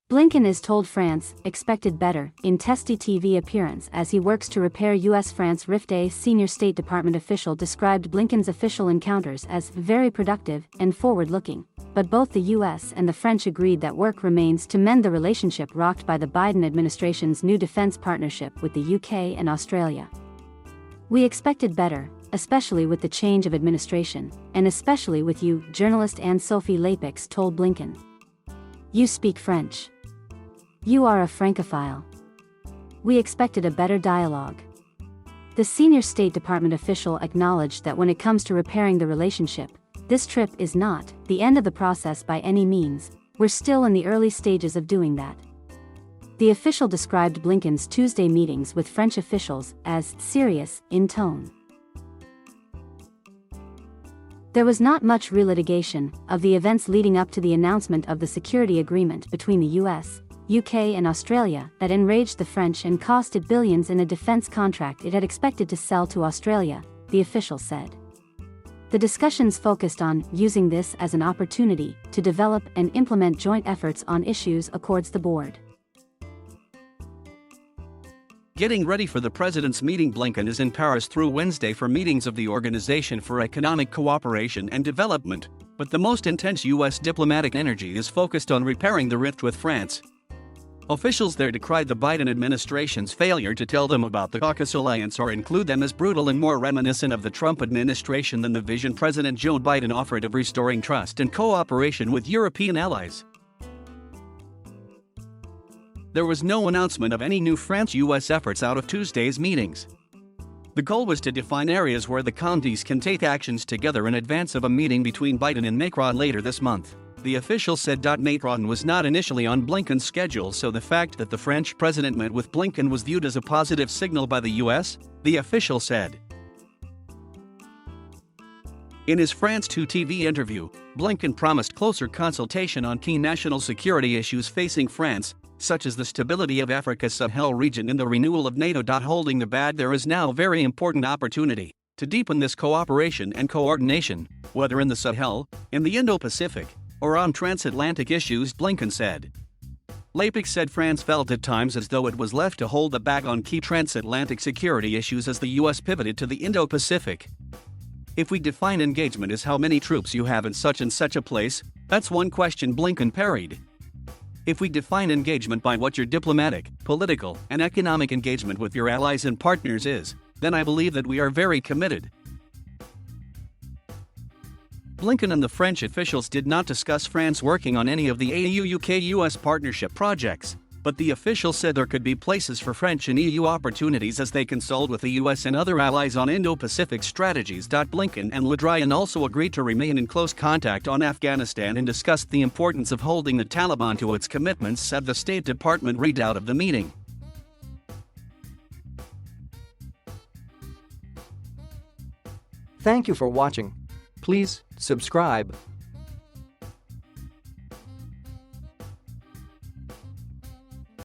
Blinken is told France expected better in testy TV appearance as he works to repair US-France riftA. Senior State Department official described Blinken's official encounters as very productive and forward-looking, but both the US and the French agreed that work remains to mend the relationship rocked by the Biden administration's new defense partnership with the UK and Australia. "We expected better, especially with the change of administration, and especially with you," journalist Anne-Sophie told Blinken. "You speak French. You are a Francophile. We expected a better dialogue." The senior State Department official acknowledged that when it comes to repairing the relationship, this trip is not the end of the process by any means. "We're still in the early stages of doing that." The official described Blinken's Tuesday meetings with French officials as serious in tone. There was not much relitigation of the events leading up to the announcement of the security agreement between the US, UK and Australia that enraged the French and costed billions in a defense contract it had expected to sell to Australia, the official said. The discussions focused on using this as an opportunity to develop and implement joint efforts on issues across the board. Getting ready for the president's meeting. Blinken is in Paris through Wednesday for meetings of the Organization for Economic Cooperation and Development, but the most intense U.S. diplomatic energy is focused on repairing the rift with France. Officials there decried the Biden administration's failure to tell them about the AUKUS alliance or include them as brutal and more reminiscent of the Trump administration than the vision President Joe Biden offered of restoring trust and cooperation with European allies. There was no announcement of any new France-US efforts out of Tuesday's meetings. The goal was to define areas where the countries can take actions together in advance of a meeting between Biden and Macron later this month, the official said. Macron was not initially on Blinken's schedule, so the fact that the French president met with Blinken was viewed as a positive signal by the US, the official said. In his France 2 TV interview, Blinken promised closer consultation on key national security issues facing France, such as the stability of Africa's Sahel region and the renewal of NATO. Holding the bag, there is now a very important opportunity to deepen this cooperation and coordination, whether in the Sahel, in the Indo-Pacific, or on transatlantic issues, Blinken said. Lapix said France felt at times as though it was left to hold the bag on key transatlantic security issues as the US pivoted to the Indo-Pacific. "If we define engagement as how many troops you have in such and such a place, that's one question," Blinken parried. "If we define engagement by what your diplomatic, political, and economic engagement with your allies and partners is, then I believe that we are very committed." Blinken and the French officials did not discuss France working on any of the EU-UK-US partnership projects, but the official said there could be places for French and EU opportunities as they consult with the US and other allies on Indo-Pacific strategies. Blinken and Le Drian also agreed to remain in close contact on Afghanistan and discussed the importance of holding the Taliban to its commitments, said the State Department readout of the meeting. Thank you for watching. Please subscribe.